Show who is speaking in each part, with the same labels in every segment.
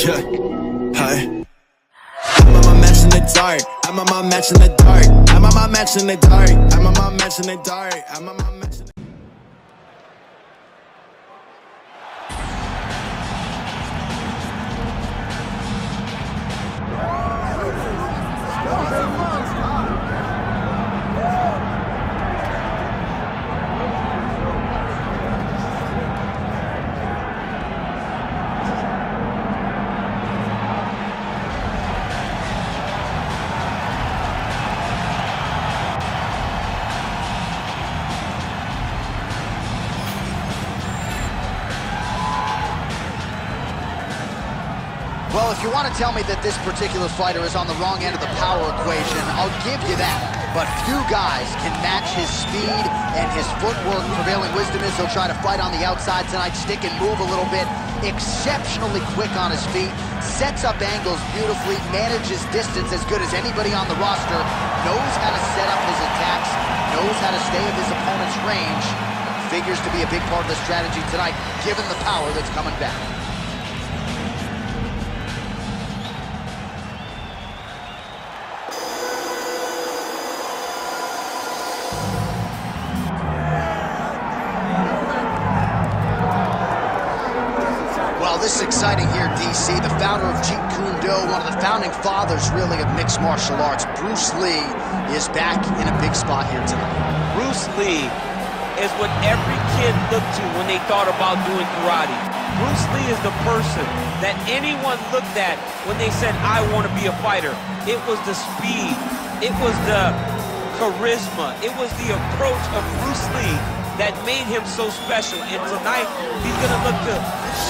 Speaker 1: Yeah, hi. I'm on my match in the dark. I'm on my match in the dark. I'm on my match in the dark. I'm on my match in the dark. I'm on my match in the dark.
Speaker 2: Well, if you want to tell me that this particular fighter is on the wrong end of the power equation, I'll give you that. But few guys can match his speed and his footwork. Prevailing wisdom is he'll try to fight on the outside tonight, stick and move a little bit. Exceptionally quick on his feet, sets up angles beautifully, manages distance as good as anybody on the roster, knows how to set up his attacks, knows how to stay in his opponent's range. Figures to be a big part of the strategy tonight, given the power that's coming back. This is exciting here, DC. The founder of Jeet Kune Do, one of the founding fathers, really, of mixed martial arts, Brucelee, is back in a big spot here tonight.
Speaker 3: Brucelee is what every kid looked to when they thought about doing karate. Brucelee is the person that anyone looked at when they said, I want to be a fighter. It was the speed. It was the charisma. It was the approach of Brucelee that made him so special. And tonight, he's going to look to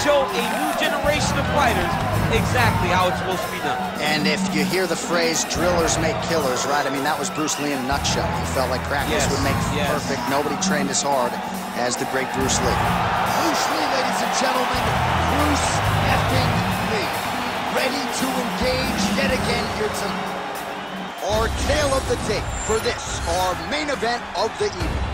Speaker 3: show a new generation of fighters exactly how it's supposed to be done. And if you hear the phrase, drillers make killers, right? I mean, that was Bruce Lee in a nutshell. He felt like practice would make perfect. Nobody trained as hard as the great Bruce Lee. Bruce Lee, ladies and gentlemen, Bruce effing Lee. Ready to engage yet again here tonight. Our tale of the tape for this, our main event of the evening.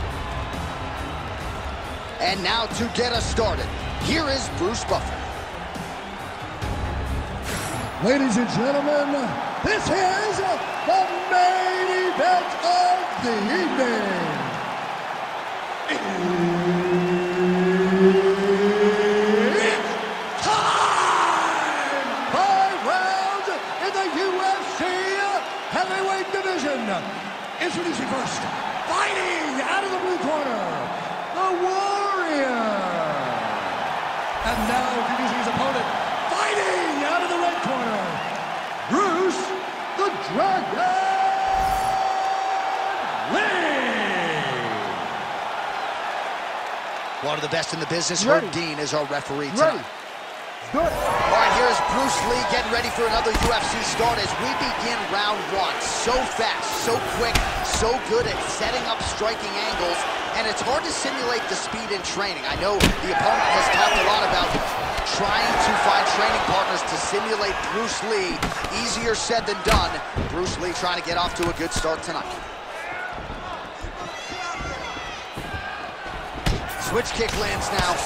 Speaker 3: And now to get us started, here is Bruce Buffer.
Speaker 4: Ladies and gentlemen, this is the main event of the evening. It's time! 5 rounds in the UFC heavyweight division. Introducing first, fighting out of the blue corner, the Warrior. And now introducing his opponent, fighting out of the red corner, Bruce the Dragon Lee.
Speaker 2: One of the best in the business, Herb Dean, is our referee tonight. Good. All right, here's Bruce Lee getting ready for another UFC start as we begin round one. So fast, so quick, so good at setting up striking angles, and it's hard to simulate the speed in training. I know the opponent has talked a lot about trying to find training partners to simulate Bruce Lee. Easier said than done. Bruce Lee trying to get off to a good start tonight. Switch kick lands now.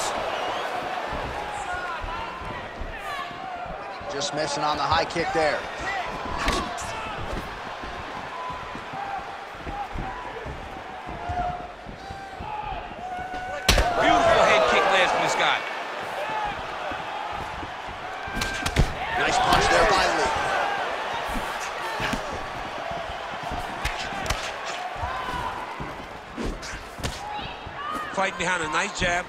Speaker 2: Just missing on the high kick there.
Speaker 3: Beautiful head kick lands from this guy.
Speaker 2: Nice punch there by Lee.
Speaker 3: Fighting behind a nice jab.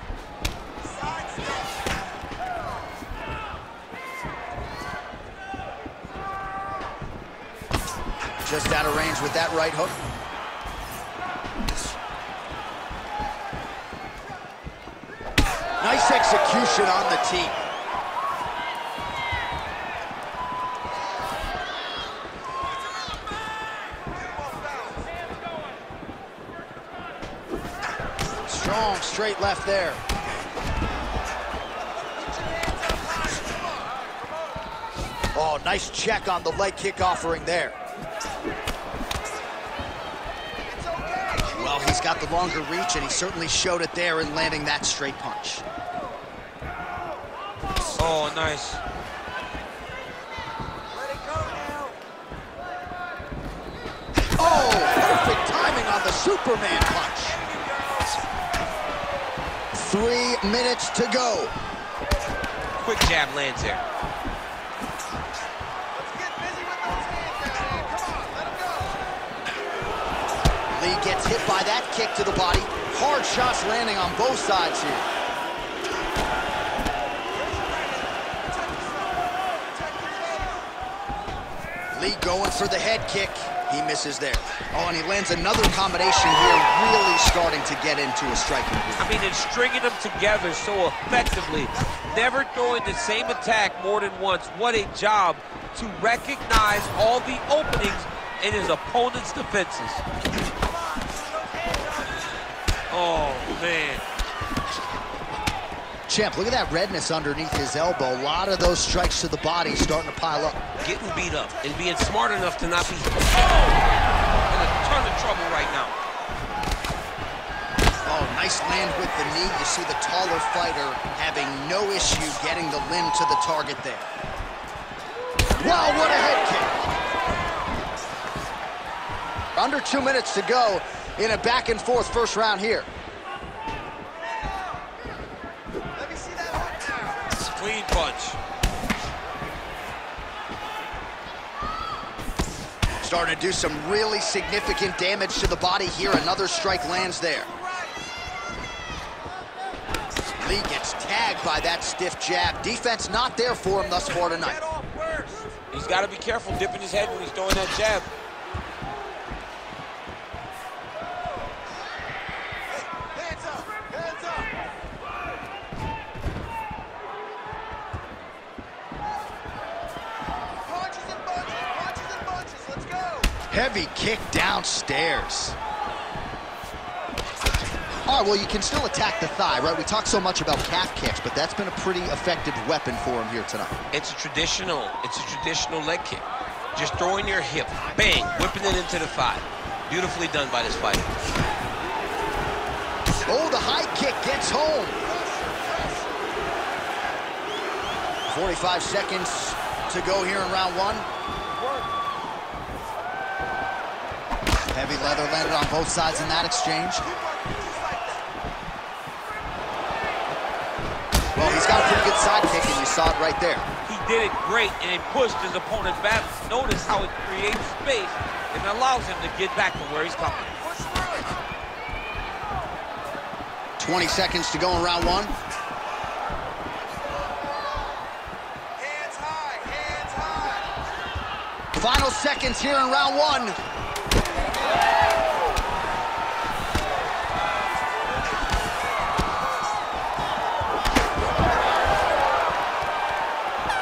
Speaker 2: Just out of range with that right hook. Nice execution on the tee. Strong straight left there. Oh, nice check on the leg kick offering there. Well, he's got the longer reach, and he certainly showed it there in landing that straight punch.
Speaker 3: Oh, nice.
Speaker 2: Superman punch. 3 minutes to go.
Speaker 3: Quick jab lands there.
Speaker 2: Lee gets hit by that kick to the body. Hard shots landing on both sides here. Lee going for the head kick. He misses there. Oh, and he lands another combination here, really starting to get into a striking groove.
Speaker 3: I mean, it's stringing them together so effectively. Never throwing the same attack more than once. What a job to recognize all the openings in his opponent's defenses. Oh, man.
Speaker 2: Champ, look at that redness underneath his elbow. A lot of those strikes to the body starting to pile up.
Speaker 3: Getting beat up and being smart enough to not be in a ton of trouble right now.
Speaker 2: Oh, nice land with the knee. You see the taller fighter having no issue getting the limb to the target there. Wow, what a head kick. Under 2 minutes to go in a back-and-forth first round here.
Speaker 3: Clean punch.
Speaker 2: Starting to do some really significant damage to the body here. Another strike lands there. Lee gets tagged by that stiff jab. Defense not there for him thus far tonight.
Speaker 3: He's got to be careful dipping his head when he's throwing that jab.
Speaker 2: Heavy kick downstairs. All right, well, you can still attack the thigh, right? We talk so much about calf kicks, but that's been a pretty effective weapon for him here tonight.
Speaker 3: It's a traditional leg kick. Just throwing your hip, bang, whipping it into the thigh. Beautifully done by this fighter.
Speaker 2: Oh, the high kick gets home. 45 seconds to go here in round one. Heavy leather landed on both sides in that exchange. Well, he's got a pretty good side kick, and you saw it right there.
Speaker 3: He did it great, and it pushed his opponent back. Notice how it creates space and allows him to get back to where he's coming.
Speaker 2: 20 seconds to go in round one.
Speaker 4: Hands high, hands high.
Speaker 2: Final seconds here in round one.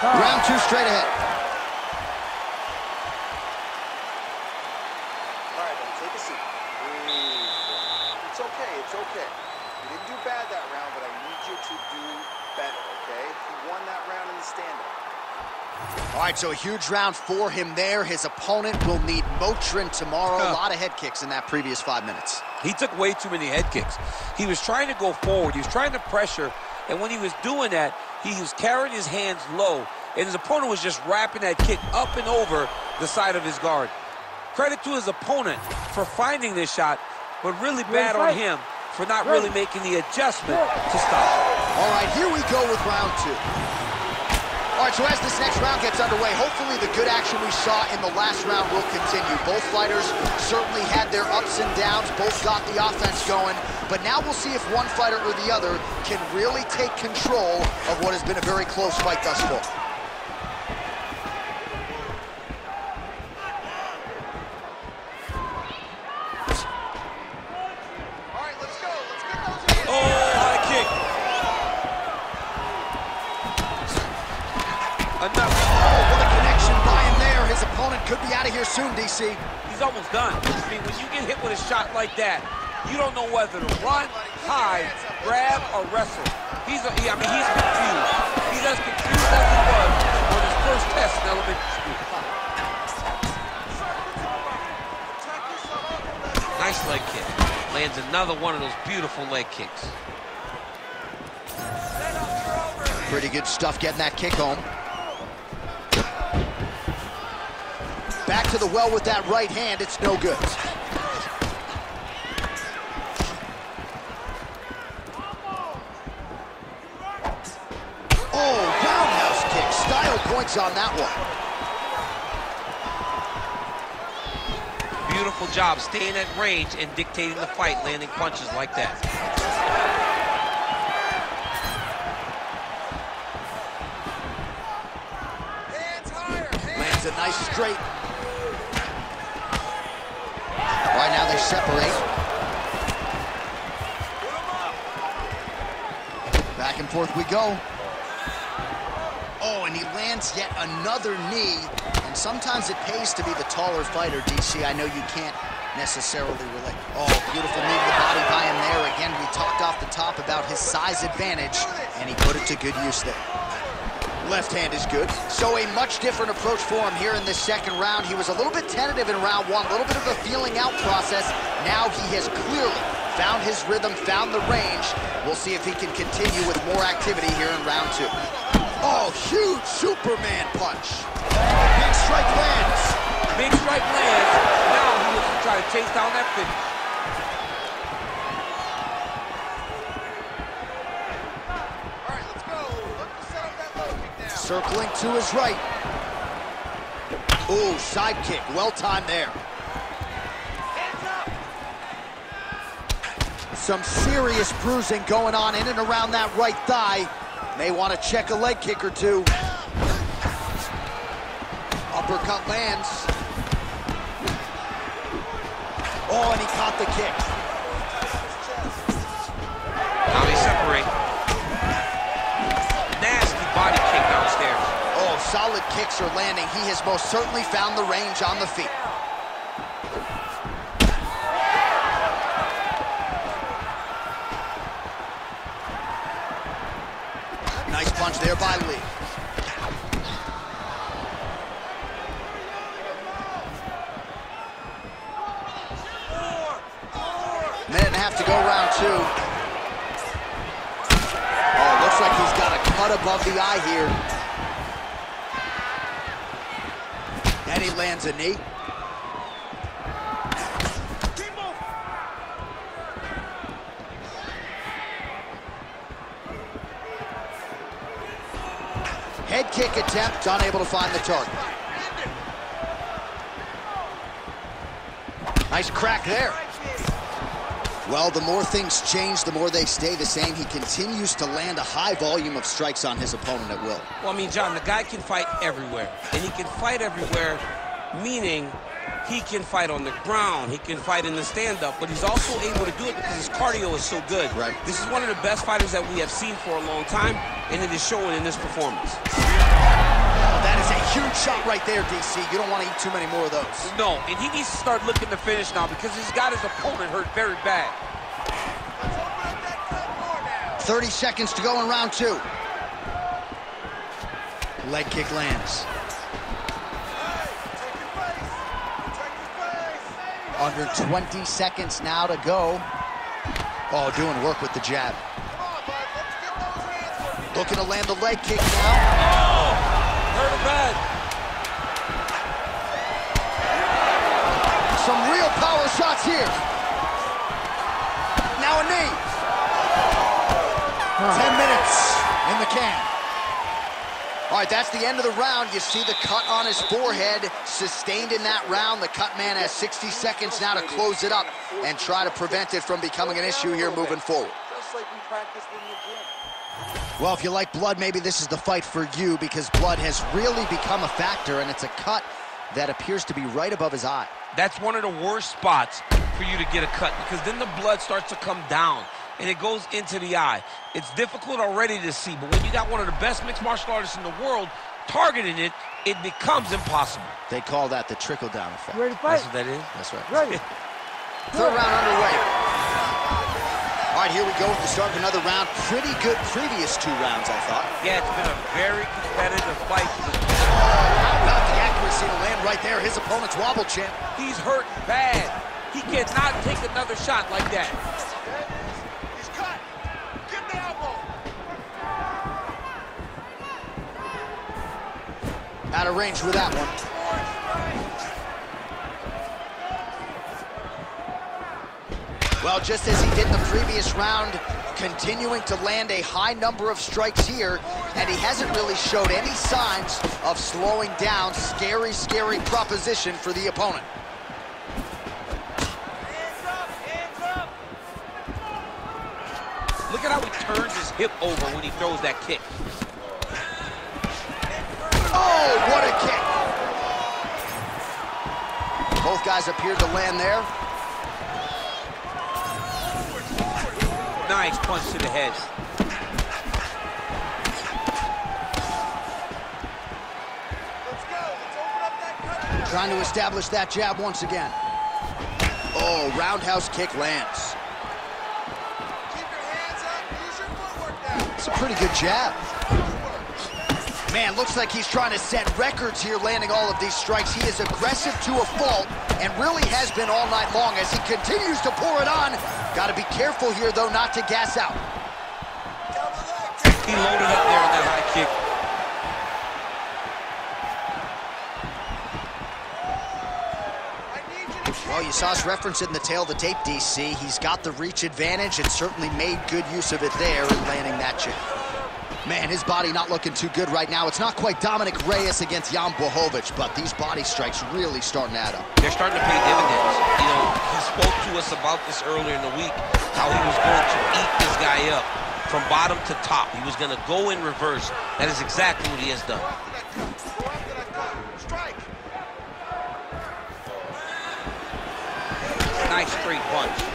Speaker 2: Round two straight ahead.
Speaker 5: All right, then, take a seat. It's okay, it's okay. You didn't do bad that round, but I need you to do better, okay? He won that round in the stand-up.
Speaker 2: All right, so a huge round for him there. His opponent will need Motrin tomorrow. A lot of head kicks in that previous 5 minutes.
Speaker 3: He took way too many head kicks. He was trying to go forward. He was trying to pressure, and when he was doing that, he was carrying his hands low, and his opponent was just wrapping that kick up and over the side of his guard. Credit to his opponent for finding this shot, but really bad on him for not really making the adjustment to stop.
Speaker 2: All right, here we go with round two. All right, so as this next round gets underway, hopefully the good action we saw in the last round will continue. Both fighters certainly had their ups and downs, both got the offense going, but now we'll see if one fighter or the other can really take control of what has been a very close fight thus far.
Speaker 5: All right, let's go. Let's get those hands.
Speaker 3: Oh, high kick. Enough.
Speaker 2: Oh, what a connection by him there. His opponent could be out of here soon, DC.
Speaker 3: He's almost done. I mean, when you get hit with a shot like that, you don't know whether to run, hide, grab, or wrestle. He's confused. He's as confused as he was on his first test in elementary school. Nice leg kick. Lands another one of those beautiful leg kicks.
Speaker 2: Pretty good stuff getting that kick home. Back to the well with that right hand. It's no good. points on that one.
Speaker 3: Beautiful job staying at range and dictating the fight, landing punches like that.
Speaker 2: Lands a nice straight. Right now they separate. Back and forth we go. Oh, and he lands yet another knee. And sometimes it pays to be the taller fighter, DC. I know you can't necessarily relate. Oh, beautiful knee to the body by him there. Again, we talked off the top about his size advantage, and he put it to good use there. Left hand is good. So a much different approach for him here in this second round. He was a little bit tentative in round one, a little bit of a feeling out process. Now he has clearly found his rhythm, found the range. We'll see if he can continue with more activity here in round two. Oh, huge Superman punch. Big strike lands.
Speaker 3: Big strike lands. Now he looks to try to chase down that finish.
Speaker 5: All right, let's go. Let's set up that low kick now.
Speaker 2: Circling to his right. Ooh, side kick. Well timed there.
Speaker 5: Hands up.
Speaker 2: Some serious bruising going on in and around that right thigh. May want to check a leg kick or two. Uppercut lands. Oh, and he caught the kick.
Speaker 3: Now they separate. Nasty body kick downstairs.
Speaker 2: Oh, solid kicks are landing. He has most certainly found the range on the feet. Nice punch there by Lee. Minute and a half to go, round two. Oh, looks like he's got a cut above the eye here. And he lands a knee. Head kick attempt, unable to find the target. Nice crack there. Well, the more things change, the more they stay the same. He continues to land a high volume of strikes on his opponent at will.
Speaker 3: Well, I mean, John, the guy can fight everywhere. And he can fight everywhere, meaning he can fight on the ground, he can fight in the stand-up, but he's also able to do it because his cardio is so good.
Speaker 2: Right.
Speaker 3: This is one of the best fighters that we have seen for a long time, and it is showing in this performance.
Speaker 2: That is a huge shot right there, DC. You don't want to eat too many more of those.
Speaker 3: No, and he needs to start looking to finish now because he's got his opponent hurt very bad.
Speaker 2: 30 seconds to go in round two. Leg kick lands. Under 20 seconds now to go. Oh, doing work with the jab. Looking to land the leg kick now.
Speaker 3: Oh, hurt him bad.
Speaker 2: Some real power shots here. Now a knee. 10 minutes in the can. All right, that's the end of the round. You see the cut on his forehead, sustained in that round. The cut man has 60 seconds now to close it up and try to prevent it from becoming an issue here moving forward.
Speaker 5: Just like we practiced in the gym.
Speaker 2: Well, if you like blood, maybe this is the fight for you because blood has really become a factor, and it's a cut that appears to be right above his eye.
Speaker 3: That's one of the worst spots for you to get a cut because then the blood starts to come down and it goes into the eye. It's difficult already to see, but when you got one of the best mixed martial artists in the world targeting it, it becomes impossible.
Speaker 2: They call that the trickle-down effect.
Speaker 6: Ready to fight?
Speaker 3: That's what that is?
Speaker 2: That's right.
Speaker 6: Ready.
Speaker 2: Third round underway. All right, here we go with the start of another round. Pretty good previous two rounds, I thought.
Speaker 3: Yeah, it's been a very competitive fight.
Speaker 2: How about the accuracy to land right there? His opponent's wobble champ.
Speaker 3: He's hurt bad. He cannot take another shot like that.
Speaker 5: He's cut. Get the elbow.
Speaker 2: Out of range with that one. Well, just as he did in the previous round, continuing to land a high number of strikes here, and he hasn't really showed any signs of slowing down. Scary, scary proposition for the opponent.
Speaker 3: Look at how he turns his hip over when he throws that kick.
Speaker 2: Oh, what a kick. Both guys appeared to land there.
Speaker 3: Nice punch to the head.
Speaker 5: Let's go. Let's open up that cut.
Speaker 2: Trying to establish that jab once again. Oh, roundhouse kick lands.
Speaker 5: Keep your hands up. Use your footwork now.
Speaker 2: It's a pretty good jab. Man, looks like he's trying to set records here, landing all of these strikes. He is aggressive to a fault and really has been all night long as he continues to pour it on. Got to be careful here, though, not to gas out.
Speaker 3: He loaded up there on that high kick.
Speaker 2: Well, you saw us reference it in the tail of the tape, DC. He's got the reach advantage and certainly made good use of it there in landing that jab. Man, his body not looking too good right now. It's not quite Dominic Reyes against Jan Blachowicz, but these body strikes really starting to add up.
Speaker 3: They're starting to pay dividends. You know, he spoke to us about this earlier in the week, how he was going to eat this guy up from bottom to top. He was going to go in reverse. That is exactly what he has done. Nice straight punch.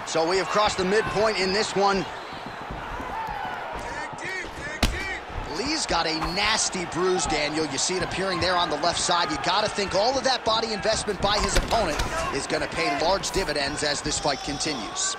Speaker 2: So we have crossed the midpoint in this one. Lee's got a nasty bruise, Daniel. You see it appearing there on the left side. You got to think all of that body investment by his opponent is going to pay large dividends as this fight continues.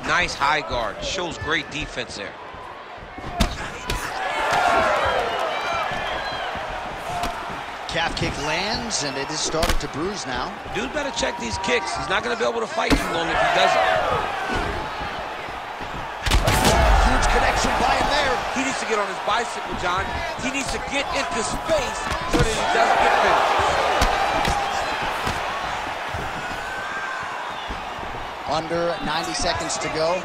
Speaker 3: Nice high guard. Shows great defense there.
Speaker 2: Calf kick lands, and it is starting to bruise now.
Speaker 3: Dude better check these kicks. He's not going to be able to fight too long if he doesn't.
Speaker 2: Huge connection by him there.
Speaker 3: He needs to get on his bicycle, John. He needs to get into space so that he doesn't get finished.
Speaker 2: Under 90 seconds to go.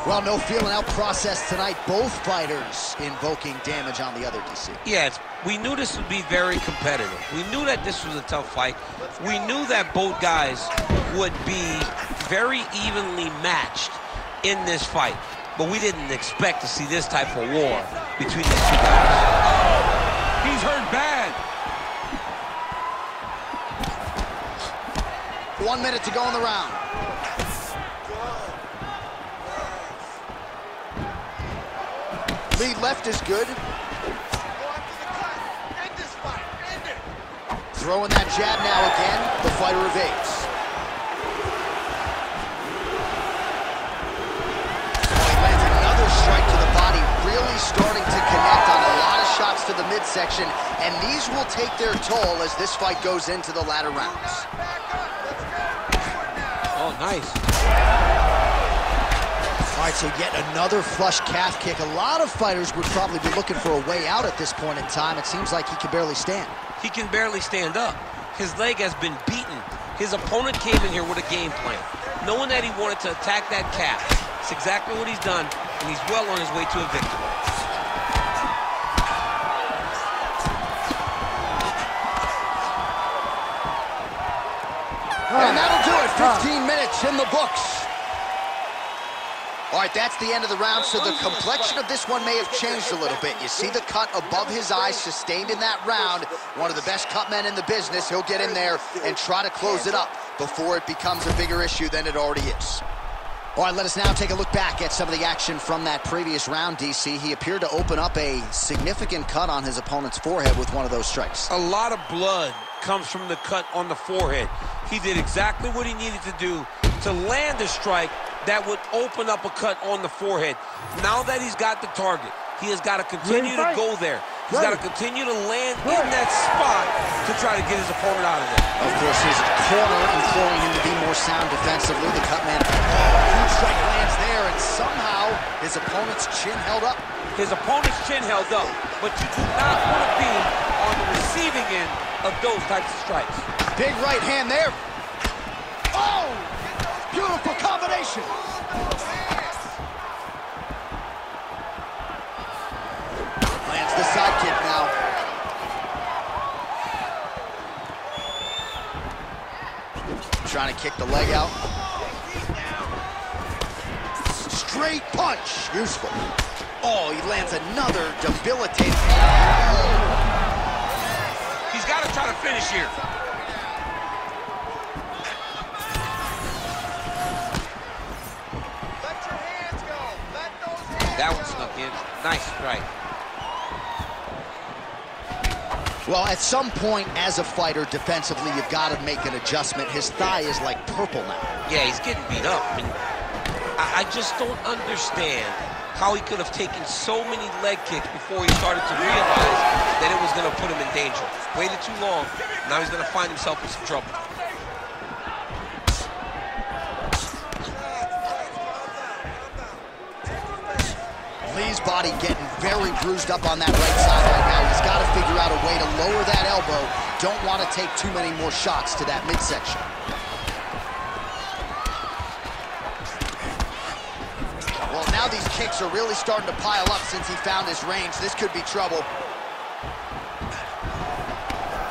Speaker 2: Well, no feeling out process tonight. Both fighters invoking damage on the other, DC.
Speaker 3: Yes, we knew this would be very competitive. We knew that this was a tough fight. We knew that both guys would be very evenly matched in this fight. But we didn't expect to see this type of war between these two guys. Oh, he's hurt bad.
Speaker 2: 1 minute to go in the round. Lead left is good. Throwing that jab now again. The fighter evades. He lands another strike to the body, really starting to connect on a lot of shots to the midsection, and these will take their toll as this fight goes into the latter rounds.
Speaker 3: Oh, nice.
Speaker 2: All right, so yet another flush calf kick. A lot of fighters would probably be looking for a way out at this point in time. It seems like he can barely stand.
Speaker 3: He can barely stand up. His leg has been beaten. His opponent came in here with a game plan, knowing that he wanted to attack that calf. It's exactly what he's done, and he's well on his way to a victory.
Speaker 2: And that'll do it. 15 minutes in the books. All right, that's the end of the round, so the complexion of this one may have changed a little bit. You see the cut above his eye sustained in that round. One of the best cut men in the business. He'll get in there and try to close it up before it becomes a bigger issue than it already is. All right, let us now take a look back at some of the action from that previous round, DC. He appeared to open up a significant cut on his opponent's forehead with one of those strikes.
Speaker 3: A lot of blood comes from the cut on the forehead. He did exactly what he needed to do to land the strike, that would open up a cut on the forehead. Now that he's got the target, he has got to continue to go there. He's got to continue to land in that spot to try to get his opponent out of there.
Speaker 2: Of course, his corner imploring him to be more sound defensively. The cut man, huge strike lands there, and somehow his opponent's chin held up.
Speaker 3: His opponent's chin held up, but you do not want to be on the receiving end of those types of strikes.
Speaker 2: Big right hand there. Oh! Beautiful combination. Lands the side kick now. Trying to kick the leg out. Straight punch. Useful. Oh, he lands another debilitating.
Speaker 3: He's got to try to finish here.
Speaker 5: Let your hands go. Let those hands
Speaker 3: That one snuck in. Nice strike.
Speaker 2: Well, at some point as a fighter, defensively, you've got to make an adjustment. His thigh is like purple now.
Speaker 3: Yeah, he's getting beat up. I mean, I just don't understand how he could have taken so many leg kicks before he started to realize that it was going to put him in danger. Waited too long. Now he's going to find himself in some trouble.
Speaker 2: Lee's body getting very bruised up on that right side right now. He's got to figure out a way to lower that elbow. Don't want to take too many more shots to that midsection. Well, now these kicks are really starting to pile up since he found his range. This could be trouble.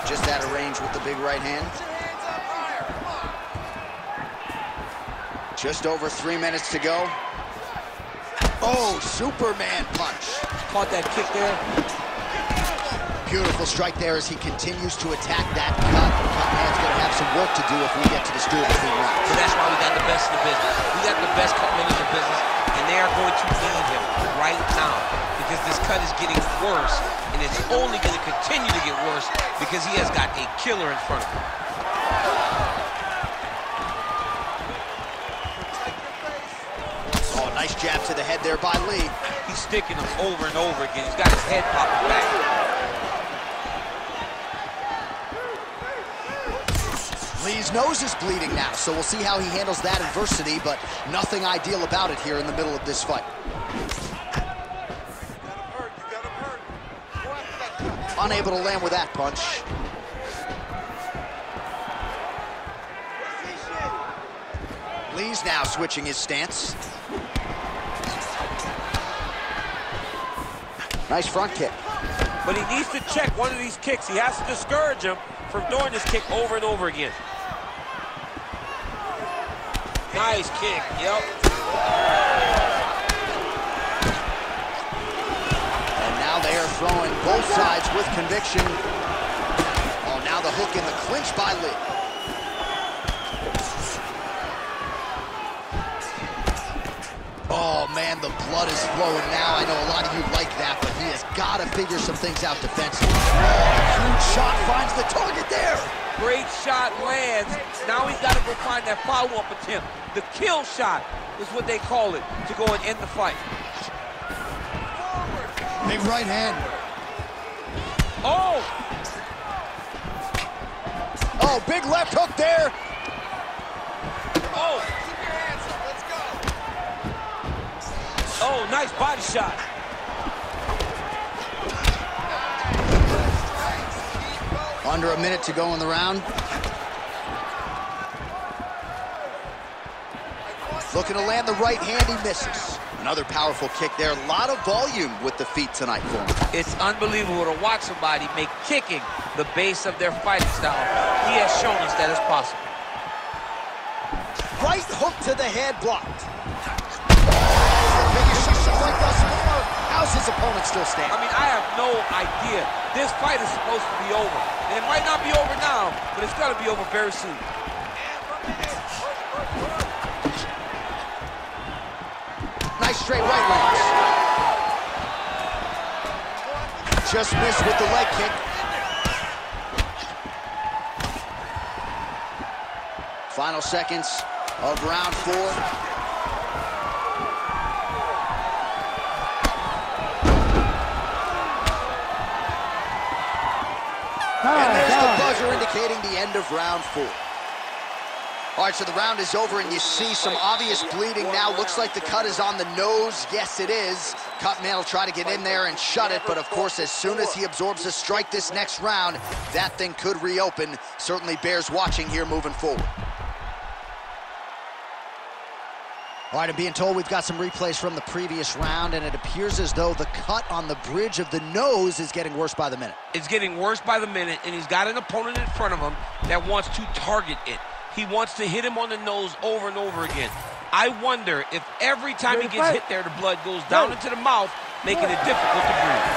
Speaker 2: Just out of range with the big right hand. Just over 3 minutes to go. Oh, Superman punch.
Speaker 3: Caught that kick there.
Speaker 2: Beautiful strike there as he continues to attack that cut. Cut man's going to have some work to do if we get to the stool between rounds.
Speaker 3: So that's why we got the best in the business. We got the best cut men in the business, and they are going to need him right now because this cut is getting worse, and it's only going to continue to get worse because he has got a killer in front of him.
Speaker 2: Oh, nice jab to the head there by Lee.
Speaker 3: He's sticking him over and over again. He's got his head popping back.
Speaker 2: Lee's nose is bleeding now, so we'll see how he handles that adversity, but nothing ideal about it here in the middle of this fight. Unable to land with that punch. Lee's now switching his stance. Nice front kick.
Speaker 3: But he needs to check one of these kicks. He has to discourage him from doing this kick over and over again. Nice kick, yep.
Speaker 2: And now they are throwing both sides with conviction. Oh, now the hook in the clinch by Lee. Oh, man, the blood is flowing now. I know a lot of you like that, but he has got to figure some things out defensively. Oh, huge shot finds the target there.
Speaker 3: Great shot lands. Now he's got to go find that follow-up attempt. The kill shot is what they call it, to go and end the fight.
Speaker 2: Big right hand.
Speaker 3: Oh!
Speaker 2: Oh, big left hook there.
Speaker 3: Oh!
Speaker 5: Keep your hands up. Let's go.
Speaker 3: Oh, nice body shot.
Speaker 2: Under a minute to go in the round. Looking to land the right hand, he misses. Another powerful kick there. A lot of volume with the feet tonight for him.
Speaker 3: It's unbelievable to watch somebody make kicking the base of their fighting style. He has shown us that it's possible.
Speaker 2: Right hook to the head blocked. Biggest shot like thus far. How's his opponent still standing?
Speaker 3: I mean, I have no idea. This fight is supposed to be over. And it might not be over now, but it's got to be over very soon.
Speaker 2: Nice straight right lands. Just missed with the leg kick. Final seconds of round 4. And there's the buzzer indicating the end of round 4. All right, so the round is over, and you see some obvious bleeding now. Looks like the cut is on the nose. Yes, it is. Cut man will try to get in there and shut it, but of course, as soon as he absorbs a strike this next round, that thing could reopen. Certainly bears watching here moving forward. All right, I'm being told we've got some replays from the previous round, and it appears as though the cut on the bridge of the nose is getting worse by the minute.
Speaker 3: It's getting worse by the minute, and he's got an opponent in front of him that wants to target it. He wants to hit him on the nose over and over again. I wonder if every time he gets hit there, the blood goes down into the mouth, making it difficult to breathe.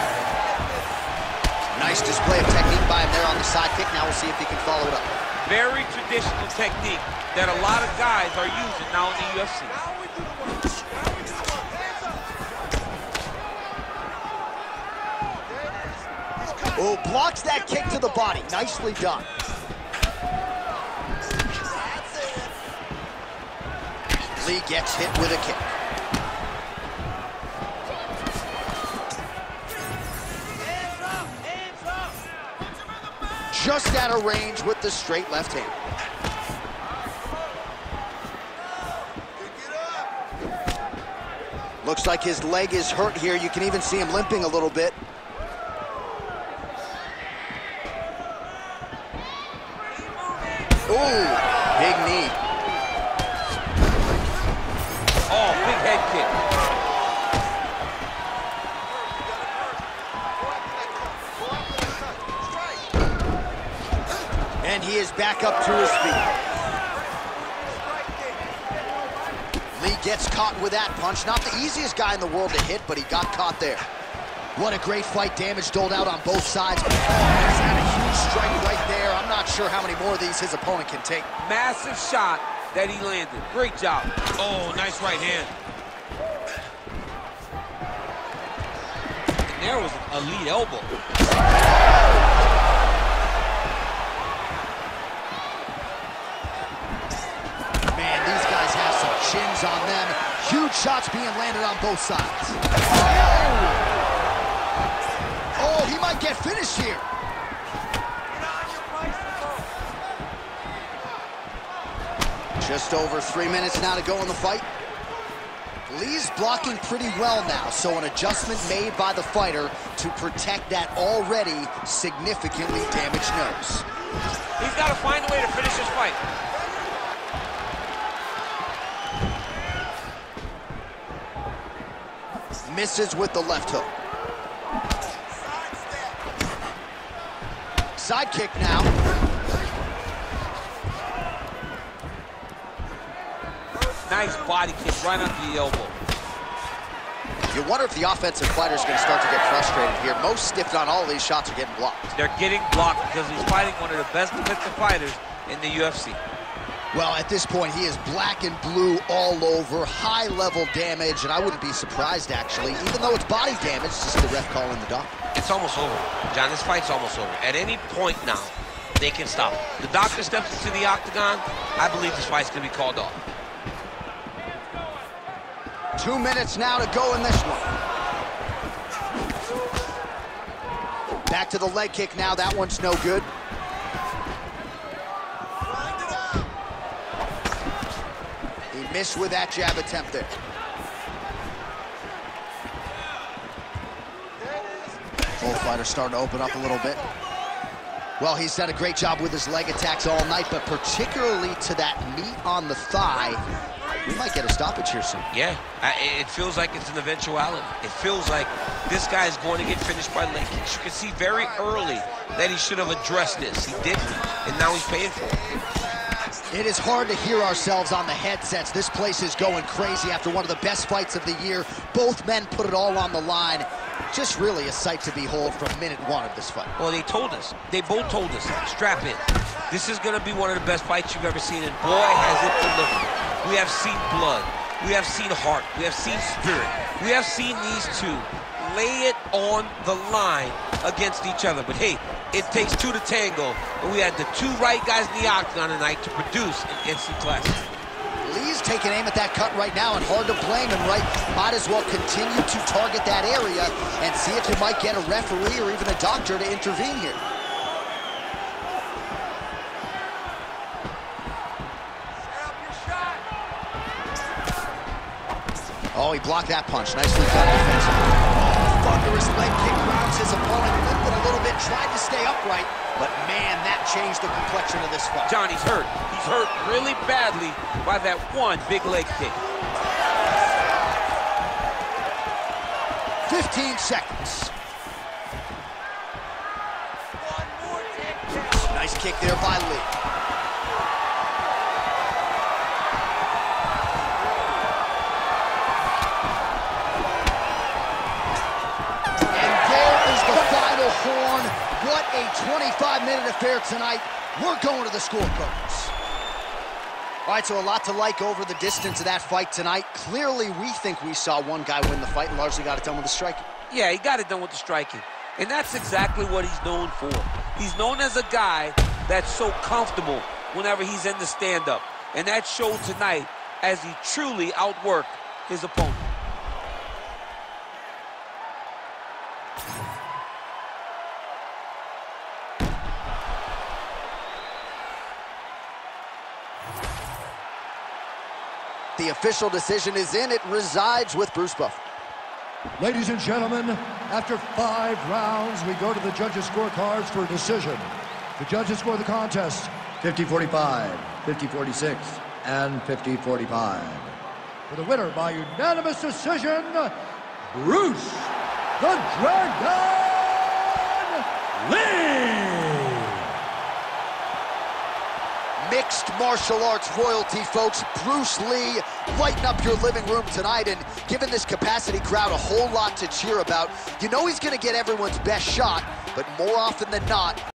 Speaker 2: Nice display of technique by him there on the side kick. Now we'll see if he can follow it up.
Speaker 3: Very traditional technique that a lot of guys are using now in the UFC.
Speaker 2: Oh, blocks that kick to the body. Nicely done. Lee gets hit with a kick. Just out of range with the straight left hand. Looks like his leg is hurt here. You can even see him limping a little bit. Ooh, big knee.
Speaker 3: Oh, big head kick.
Speaker 2: And he is back up to his feet. Lee gets caught with that punch. Not the easiest guy in the world to hit, but he got caught there. What a great fight. Damage doled out on both sides. Oh, he's had a huge strike right there. I'm not sure how many more of these his opponent can take.
Speaker 3: Massive shot that he landed. Great job. Oh, nice right hand. And there was a lead elbow.
Speaker 2: Man, these guys have some chins on them. Huge shots being landed on both sides. Oh, he might get finished here. Just over 3 minutes now to go in the fight. Lee's blocking pretty well now, so an adjustment made by the fighter to protect that already significantly damaged nose.
Speaker 3: He's got to find a way to finish this fight.
Speaker 2: Misses with the left hook. Side kick now.
Speaker 3: Nice body kick right under the elbow.
Speaker 2: You wonder if the offensive fighter's going to start to get frustrated here. Most stiffed on all of these shots are getting blocked.
Speaker 3: They're getting blocked because he's fighting one of the best defensive fighters in the UFC.
Speaker 2: Well, at this point, he is black and blue all over, high-level damage, and I wouldn't be surprised, actually, even though it's body damage, to see the ref calling the doctor.
Speaker 3: It's almost over. John, this fight's almost over. At any point now, they can stop it. The doctor steps into the octagon, I believe this fight's going to be called off.
Speaker 2: 2 minutes now to go in this one. Back to the leg kick now. That one's no good. He missed with that jab attempt there. Both fighters starting to open up a little bit. Well, he's done a great job with his leg attacks all night, but particularly to that meat on the thigh, we might get a stoppage here soon.
Speaker 3: Yeah, it feels like it's an eventuality. It feels like this guy is going to get finished by leg kicks. You can see very early that he should have addressed this. He didn't, and now he's paying for it.
Speaker 2: It is hard to hear ourselves on the headsets. This place is going crazy after one of the best fights of the year. Both men put it all on the line. Just really a sight to behold from minute one of this fight.
Speaker 3: Well, they told us. They both told us. Strap in. This is going to be one of the best fights you've ever seen, and boy, has it delivered. We have seen blood. We have seen heart. We have seen spirit. We have seen these two lay it on the line against each other. But hey, it takes two to tango, and we had the two right guys in the octagon tonight to produce an instant classic.
Speaker 2: Lee's taking aim at that cut right now, and hard to blame him, right? Might as well continue to target that area and see if you might get a referee or even a doctor to intervene here. Oh, he blocked that punch. Nicely done defensively. Oh, thunderous leg kick grounds his opponent. Limped it a little bit, tried to stay upright. But, man, that changed the complexion of this fight.
Speaker 3: Johnny's hurt. He's hurt really badly by that one big leg kick.
Speaker 2: 15 seconds.
Speaker 3: One more takedown.
Speaker 2: Nice kick there by Lee. And there is the final horn. What a 25-minute affair tonight. We're going to the scorecards. All right, so a lot to like over the distance of that fight tonight. Clearly, we think we saw one guy win the fight and largely got it done with the striking.
Speaker 3: Yeah, he got it done with the striking. And that's exactly what he's known for. He's known as a guy that's so comfortable whenever he's in the stand-up. And that showed tonight as he truly outworked his opponent.
Speaker 2: The official decision is in. It resides with Bruce Buffer.
Speaker 4: Ladies and gentlemen, after 5 rounds, we go to the judges' scorecards for a decision. The judges score the contest 50-45, 50-46, and 50-45. For the winner by unanimous decision, Bruce the Dragon Lee!
Speaker 2: Mixed martial arts royalty, folks. Bruce Lee lighting up your living room tonight and giving this capacity crowd a whole lot to cheer about. You know he's going to get everyone's best shot, but more often than not,